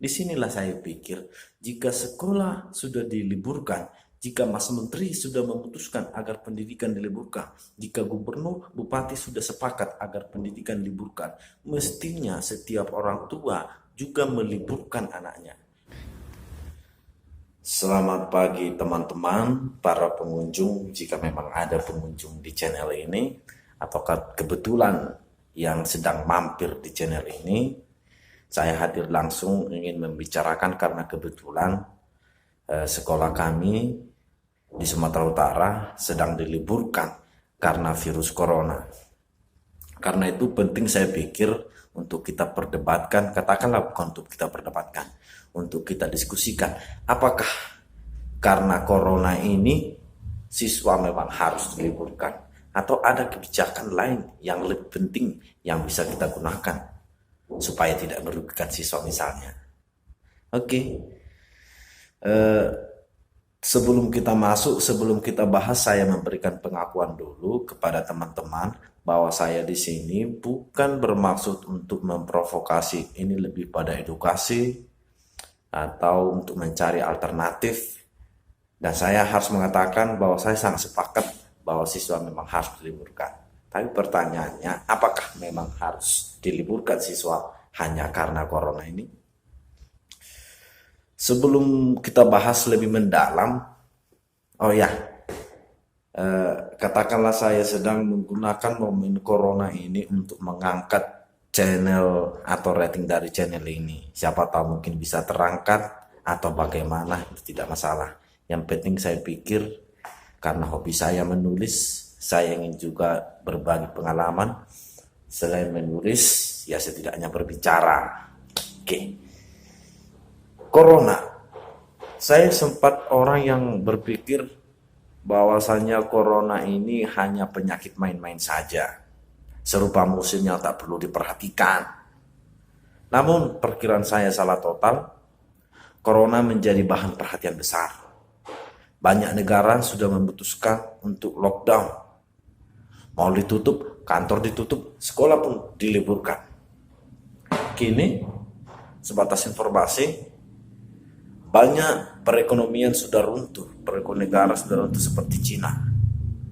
Disinilah saya pikir, jika sekolah sudah diliburkan, jika Mas Menteri sudah memutuskan agar pendidikan diliburkan, jika gubernur, bupati sudah sepakat agar pendidikan diliburkan, mestinya setiap orang tua juga meliburkan anaknya. Selamat pagi teman-teman, para pengunjung, jika memang ada pengunjung di channel ini, ataukah kebetulan yang sedang mampir di channel ini, saya hadir langsung ingin membicarakan karena kebetulan sekolah kami di Sumatera Utara sedang diliburkan karena virus corona. Karena itu penting saya pikir untuk kita perdebatkan, katakanlah bukan untuk kita perdebatkan, untuk kita diskusikan, apakah karena corona ini siswa memang harus diliburkan atau ada kebijakan lain yang lebih penting yang bisa kita gunakan supaya tidak merugikan siswa misalnya. Oke. Sebelum kita masuk, sebelum kita bahas, saya memberikan pengakuan dulu kepada teman-teman bahwa saya di sini bukan bermaksud untuk memprovokasi, ini lebih pada edukasi atau untuk mencari alternatif. Dan saya harus mengatakan bahwa saya sangat sepakat bahwa siswa memang harus diliburkan. Tapi pertanyaannya, apakah memang harus diliburkan siswa hanya karena corona ini? Sebelum kita bahas lebih mendalam, katakanlah saya sedang menggunakan momen corona ini untuk mengangkat channel atau rating dari channel ini. Siapa tahu mungkin bisa terangkat atau bagaimana, itu tidak masalah. Yang penting saya pikir karena hobi saya menulis, saya ingin juga berbagi pengalaman. Selain menulis, ya setidaknya berbicara. Oke. Corona. Saya sempat orang yang berpikir bahwasanya corona ini hanya penyakit main-main saja. Serupa musim yang tak perlu diperhatikan. Namun perkiraan saya salah total. Corona menjadi bahan perhatian besar. Banyak negara sudah memutuskan untuk lockdown. Mau ditutup, kantor ditutup, sekolah pun diliburkan. Kini, sebatas informasi, banyak perekonomian sudah runtuh, perekonomian negara sudah runtuh seperti Cina.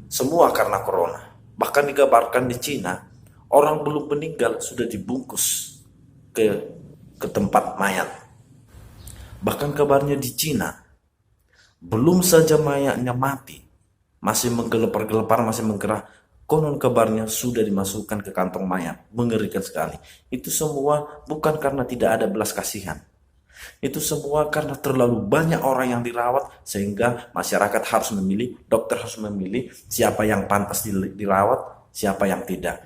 Semua karena corona. Bahkan dikabarkan di Cina, orang belum meninggal sudah dibungkus ke tempat mayat. Bahkan kabarnya di Cina, belum saja mayatnya mati, masih menggelepar-gelepar, masih menggerah, konon kabarnya sudah dimasukkan ke kantong mayat. Mengerikan sekali. Itu semua bukan karena tidak ada belas kasihan. Itu semua karena terlalu banyak orang yang dirawat sehingga masyarakat harus memilih, dokter harus memilih siapa yang pantas dirawat, siapa yang tidak.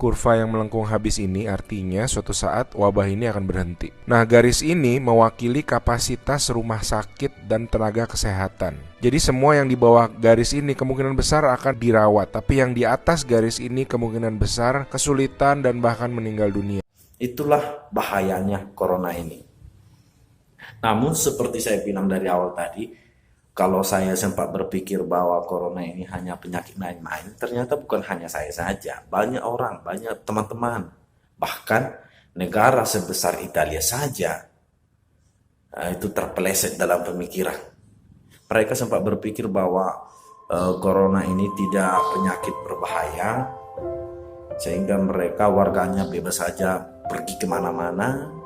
Kurva yang melengkung habis ini artinya suatu saat wabah ini akan berhenti. Nah, garis ini mewakili kapasitas rumah sakit dan tenaga kesehatan. Jadi semua yang di bawah garis ini kemungkinan besar akan dirawat, tapi yang di atas garis ini kemungkinan besar kesulitan dan bahkan meninggal dunia. Itulah bahayanya corona ini. Namun seperti saya bilang dari awal tadi, kalau saya sempat berpikir bahwa corona ini hanya penyakit main-main, ternyata bukan hanya saya saja. Banyak orang, banyak teman-teman, bahkan negara sebesar Italia saja itu terpeleset dalam pemikiran. Mereka sempat berpikir bahwa corona ini tidak penyakit berbahaya, sehingga mereka warganya bebas saja pergi kemana-mana.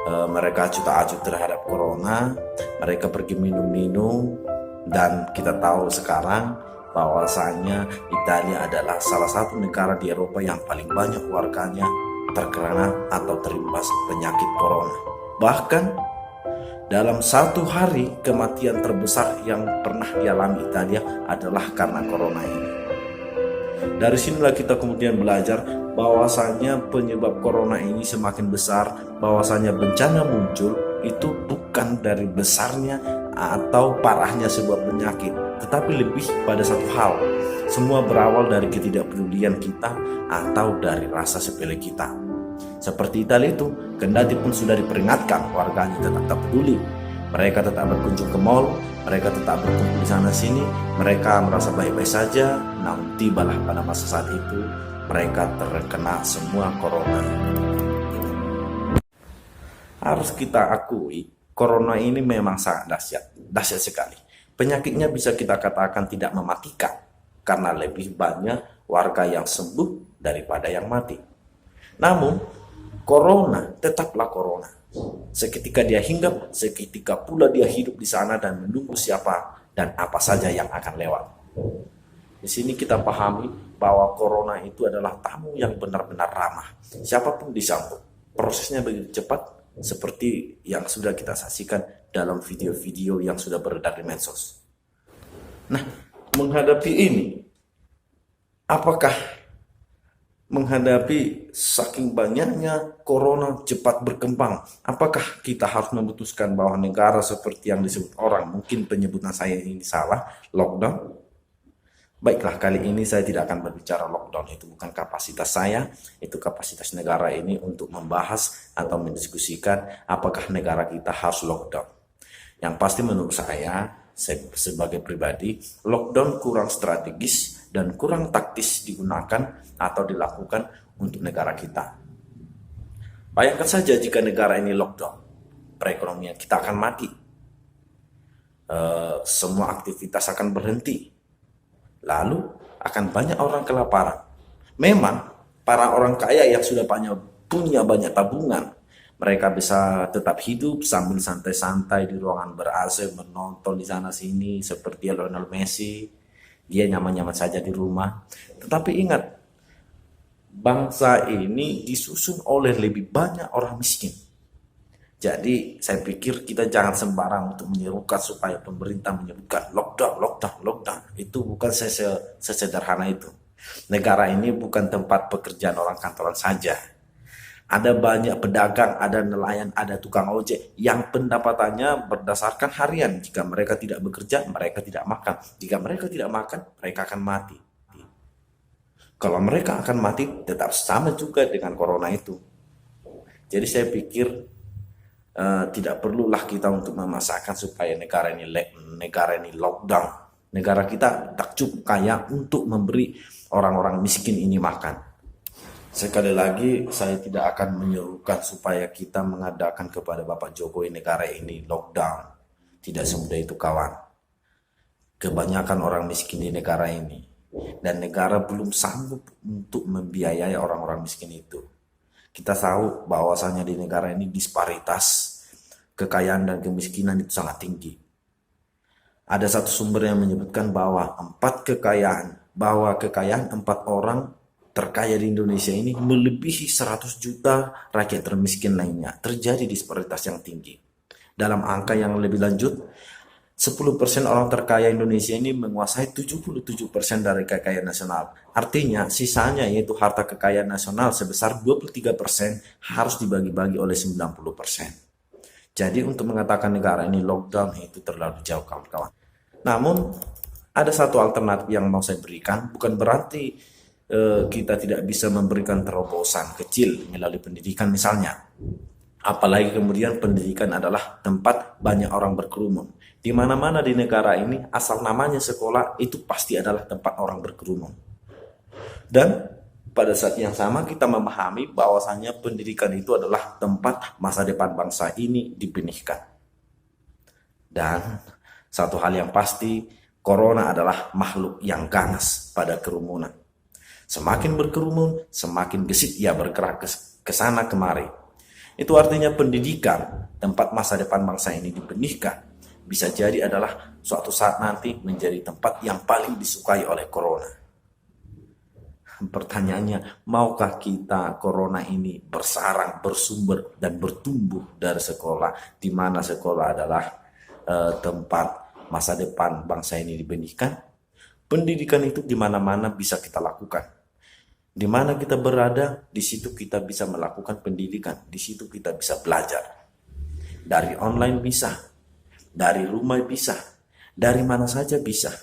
Mereka acuh-acuh terhadap corona, mereka pergi minum-minum, dan kita tahu sekarang bahwasanya Italia adalah salah satu negara di Eropa yang paling banyak warganya terkena atau terimbas penyakit corona. Bahkan dalam satu hari kematian terbesar yang pernah dialami Italia adalah karena corona ini. Dari sinilah kita kemudian belajar bahwasanya penyebab corona ini semakin besar, bahwasanya bencana muncul itu bukan dari besarnya atau parahnya sebuah penyakit, tetapi lebih pada satu hal. Semua berawal dari ketidakpedulian kita atau dari rasa sepele kita. Seperti Italia itu, kendati pun sudah diperingatkan, warganya tetap tak peduli. Mereka tetap berkunjung ke mal, mereka tetap berkumpul di sana sini, mereka merasa baik-baik saja. Namun tibalah pada masa saat itu mereka terkena semua corona. Harus kita akui, corona ini memang sangat dahsyat sekali. Penyakitnya bisa kita katakan tidak mematikan, karena lebih banyak warga yang sembuh daripada yang mati. Namun, corona tetaplah corona. Seketika dia hinggap, seketika pula dia hidup di sana dan menunggu siapa dan apa saja yang akan lewat. Di sini kita pahami bahwa corona itu adalah tamu yang benar-benar ramah. Siapapun disambut. Prosesnya begitu cepat seperti yang sudah kita saksikan dalam video-video yang sudah beredar di medsos. Nah, menghadapi ini, apakah menghadapi saking banyaknya corona cepat berkembang, apakah kita harus memutuskan bahwa negara seperti yang disebut orang, mungkin penyebutan saya ini salah, lockdown? Baiklah, kali ini saya tidak akan berbicara lockdown, itu bukan kapasitas saya, itu kapasitas negara ini untuk membahas atau mendiskusikan apakah negara kita harus lockdown. Yang pasti menurut saya sebagai pribadi, lockdown kurang strategis dan kurang taktis digunakan atau dilakukan untuk negara kita. Bayangkan saja jika negara ini lockdown, perekonomian kita akan mati, semua aktivitas akan berhenti. Lalu akan banyak orang kelaparan. Memang para orang kaya yang sudah punya banyak tabungan, mereka bisa tetap hidup sambil santai-santai di ruangan ber-AC, menonton di sana sini seperti Lionel Messi. Dia nyaman-nyaman saja di rumah. Tetapi ingat, bangsa ini disusun oleh lebih banyak orang miskin. Jadi saya pikir kita jangan sembarang untuk menyerukan supaya pemerintah menyebutkan lockdown. Itu bukan sesederhana itu. Negara ini bukan tempat pekerjaan orang kantoran saja. Ada banyak pedagang, ada nelayan, ada tukang ojek yang pendapatannya berdasarkan harian. Jika mereka tidak bekerja, mereka tidak makan. Jika mereka tidak makan, mereka akan mati. Kalau mereka akan mati, tetap sama juga dengan corona itu. Jadi saya pikir tidak perlulah kita untuk memaksakan supaya negara ini lockdown. Negara kita tak cukup kaya untuk memberi orang-orang miskin ini makan. Sekali lagi, saya tidak akan menyerukan supaya kita mengadakan kepada Bapak Jokowi negara ini lockdown. Tidak semudah itu, kawan. Kebanyakan orang miskin di negara ini. Dan negara belum sanggup untuk membiayai orang-orang miskin itu. Kita tahu bahwasannya di negara ini disparitas kekayaan dan kemiskinan itu sangat tinggi. Ada satu sumber yang menyebutkan bahwa kekayaan 4 orang terkaya di Indonesia ini melebihi 100 juta rakyat termiskin lainnya. Terjadi disparitas yang tinggi. Dalam angka yang lebih lanjut, 10% orang terkaya Indonesia ini menguasai 77% dari kekayaan nasional. Artinya sisanya yaitu harta kekayaan nasional sebesar 23% harus dibagi-bagi oleh 90%. Jadi untuk mengatakan negara ini lockdown itu terlalu jauh, kawan-kawan. Namun ada satu alternatif yang mau saya berikan, bukan berarti kita tidak bisa memberikan terobosan kecil melalui pendidikan misalnya. Apalagi kemudian pendidikan adalah tempat banyak orang berkerumun. Di mana-mana di negara ini asal namanya sekolah itu pasti adalah tempat orang berkerumun. Dan pada saat yang sama kita memahami bahwasannya pendidikan itu adalah tempat masa depan bangsa ini dibenihkan. Dan satu hal yang pasti, corona adalah makhluk yang ganas pada kerumunan. Semakin berkerumun, semakin gesit ia bergerak ke sana kemari. Itu artinya pendidikan, tempat masa depan bangsa ini dibenihkan, bisa jadi adalah suatu saat nanti menjadi tempat yang paling disukai oleh corona. Pertanyaannya, maukah kita corona ini bersarang, bersumber, dan bertumbuh dari sekolah, di mana sekolah adalah tempat masa depan bangsa ini dibenihkan? Pendidikan itu di mana-mana bisa kita lakukan. Di mana kita berada, di situ kita bisa melakukan pendidikan, di situ kita bisa belajar. Dari online bisa, dari rumah bisa, dari mana saja bisa.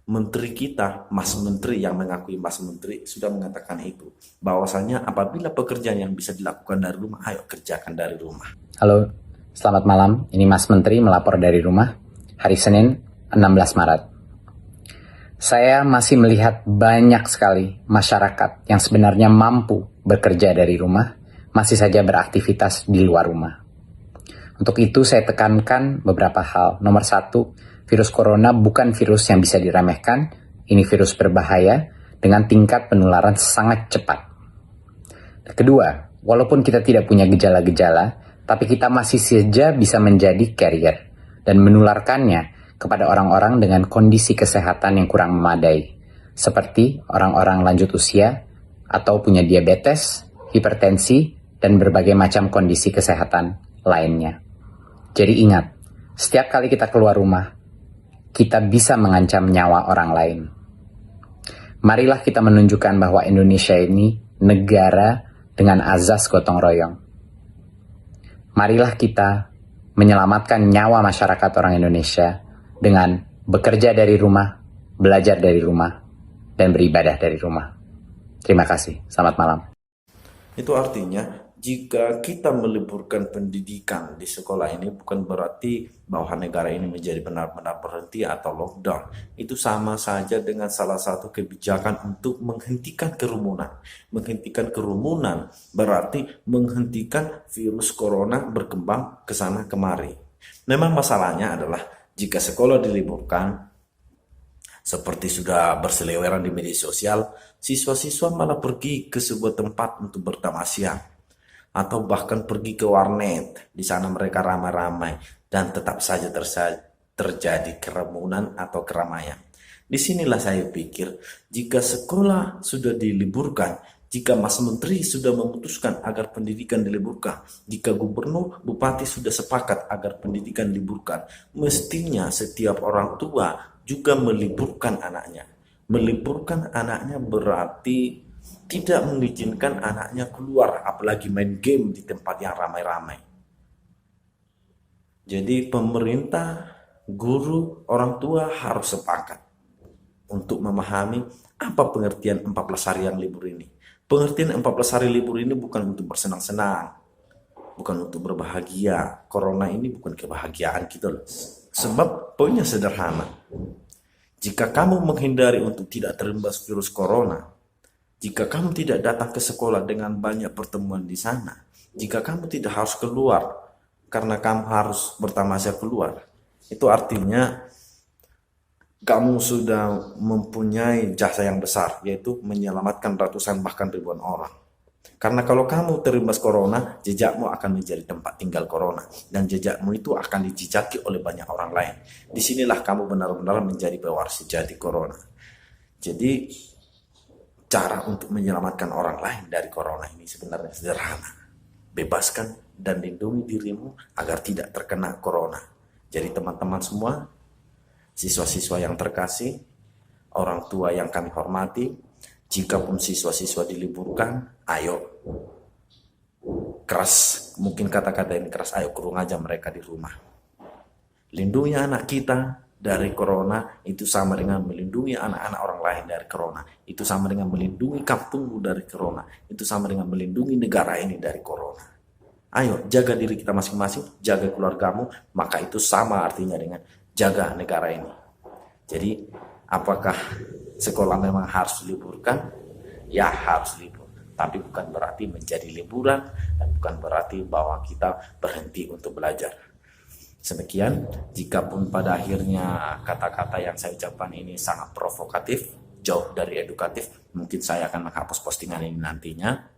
Menteri kita, Mas Menteri yang mengakui Mas Menteri sudah mengatakan itu, bahwasanya apabila pekerjaan yang bisa dilakukan dari rumah, ayo kerjakan dari rumah. Halo, selamat malam. Ini Mas Menteri melapor dari rumah, hari Senin 16 Maret. Saya masih melihat banyak sekali masyarakat yang sebenarnya mampu bekerja dari rumah, masih saja beraktivitas di luar rumah. Untuk itu saya tekankan beberapa hal. Nomor satu, virus corona bukan virus yang bisa diremehkan. Ini virus berbahaya dengan tingkat penularan sangat cepat. Kedua, walaupun kita tidak punya gejala-gejala, tapi kita masih saja bisa menjadi carrier dan menularkannya kepada orang-orang dengan kondisi kesehatan yang kurang memadai, seperti orang-orang lanjut usia atau punya diabetes, hipertensi, dan berbagai macam kondisi kesehatan lainnya. Jadi ingat, setiap kali kita keluar rumah, kita bisa mengancam nyawa orang lain. Marilah kita menunjukkan bahwa Indonesia ini negara dengan azas gotong royong. Marilah kita menyelamatkan nyawa masyarakat orang Indonesia dengan bekerja dari rumah, belajar dari rumah, dan beribadah dari rumah. Terima kasih. Selamat malam. Itu artinya jika kita meliburkan pendidikan di sekolah ini bukan berarti bahwa negara ini menjadi benar-benar berhenti atau lockdown. Itu sama saja dengan salah satu kebijakan untuk menghentikan kerumunan. Menghentikan kerumunan berarti menghentikan virus corona berkembang ke sana kemari. Memang masalahnya adalah jika sekolah diliburkan, seperti sudah berseliweran di media sosial, siswa-siswa malah pergi ke sebuah tempat untuk bertamasya atau bahkan pergi ke warnet. Di sana mereka ramai-ramai dan tetap saja terjadi kerumunan atau keramaian. Disinilah saya pikir jika sekolah sudah diliburkan, jika Mas Menteri sudah memutuskan agar pendidikan diliburkan, jika gubernur, bupati sudah sepakat agar pendidikan diliburkan, mestinya setiap orang tua juga meliburkan anaknya. Meliburkan anaknya berarti tidak mengizinkan anaknya keluar, apalagi main game di tempat yang ramai-ramai. Jadi pemerintah, guru, orang tua harus sepakat untuk memahami apa pengertian 14 hari yang libur ini. Pengertian 14 hari libur ini bukan untuk bersenang-senang, bukan untuk berbahagia. Corona ini bukan kebahagiaan kita loh. Sebab poinnya sederhana. Jika kamu menghindari untuk tidak terimbas virus corona, jika kamu tidak datang ke sekolah dengan banyak pertemuan di sana, jika kamu tidak harus keluar karena kamu harus bertamasya keluar, itu artinya kamu sudah mempunyai jasa yang besar, yaitu menyelamatkan ratusan bahkan ribuan orang. Karena kalau kamu terimbas corona, jejakmu akan menjadi tempat tinggal corona. Dan jejakmu itu akan dijejaki oleh banyak orang lain. Disinilah kamu benar-benar menjadi pewaris sejati corona. Jadi, cara untuk menyelamatkan orang lain dari corona ini sebenarnya sederhana. Bebaskan dan lindungi dirimu agar tidak terkena corona. Jadi teman-teman semua, siswa-siswa yang terkasih, orang tua yang kami hormati, jikapun siswa-siswa diliburkan, ayo keras, mungkin kata-kata ini keras, ayo kurung aja mereka di rumah. Lindungi anak kita dari corona, itu sama dengan melindungi anak-anak orang lain dari corona. Itu sama dengan melindungi kampungmu dari corona. Itu sama dengan melindungi negara ini dari corona. Ayo jaga diri kita masing-masing, jaga keluargamu, maka itu sama artinya dengan jaga negara ini. Jadi apakah sekolah memang harus diliburkan? Ya harus libur, tapi bukan berarti menjadi liburan dan bukan berarti bahwa kita berhenti untuk belajar. Semekian, jikapun pada akhirnya kata-kata yang saya ucapkan ini sangat provokatif, jauh dari edukatif, mungkin saya akan menghapus postingan ini nantinya.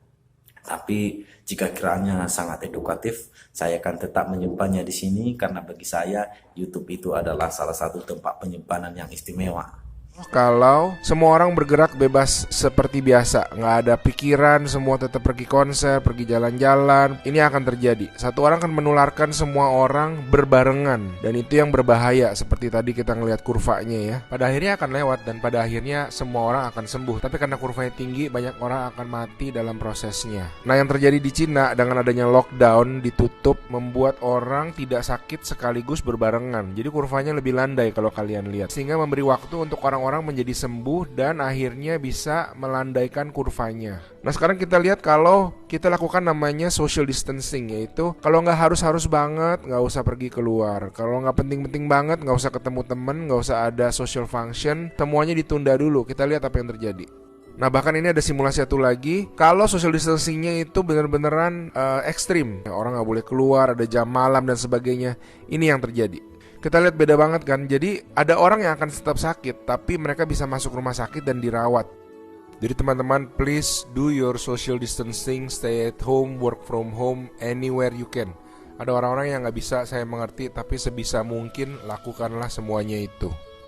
Tapi jika kiranya sangat edukatif, saya akan tetap menyimpannya di sini karena bagi saya YouTube itu adalah salah satu tempat penyimpanan yang istimewa. Kalau semua orang bergerak bebas seperti biasa, nggak ada pikiran, semua tetap pergi konser, pergi jalan-jalan, ini akan terjadi. Satu orang akan menularkan semua orang berbarengan, dan itu yang berbahaya. Seperti tadi kita ngelihat kurvanya ya, pada akhirnya akan lewat dan pada akhirnya semua orang akan sembuh. Tapi karena kurvanya tinggi, banyak orang akan mati dalam prosesnya. Nah, yang terjadi di Cina dengan adanya lockdown, ditutup, membuat orang tidak sakit sekaligus berbarengan. Jadi kurvanya lebih landai kalau kalian lihat, sehingga memberi waktu untuk orang menjadi sembuh dan akhirnya bisa melandaikan kurvanya. Nah, sekarang kita lihat kalau kita lakukan namanya social distancing, yaitu kalau nggak harus banget nggak usah pergi keluar, kalau nggak penting-penting banget nggak usah ketemu temen, nggak usah ada social function, semuanya ditunda dulu. Kita lihat apa yang terjadi. Nah bahkan ini ada simulasi satu lagi, kalau social distancingnya itu bener-beneran ekstrim, orang nggak boleh keluar, ada jam malam dan sebagainya, ini yang terjadi. Kita lihat beda banget kan, jadi ada orang yang akan tetap sakit, tapi mereka bisa masuk rumah sakit dan dirawat. Jadi teman-teman, please do your social distancing, stay at home, work from home, anywhere you can. Ada orang-orang yang nggak bisa, saya mengerti, tapi sebisa mungkin lakukanlah semuanya itu.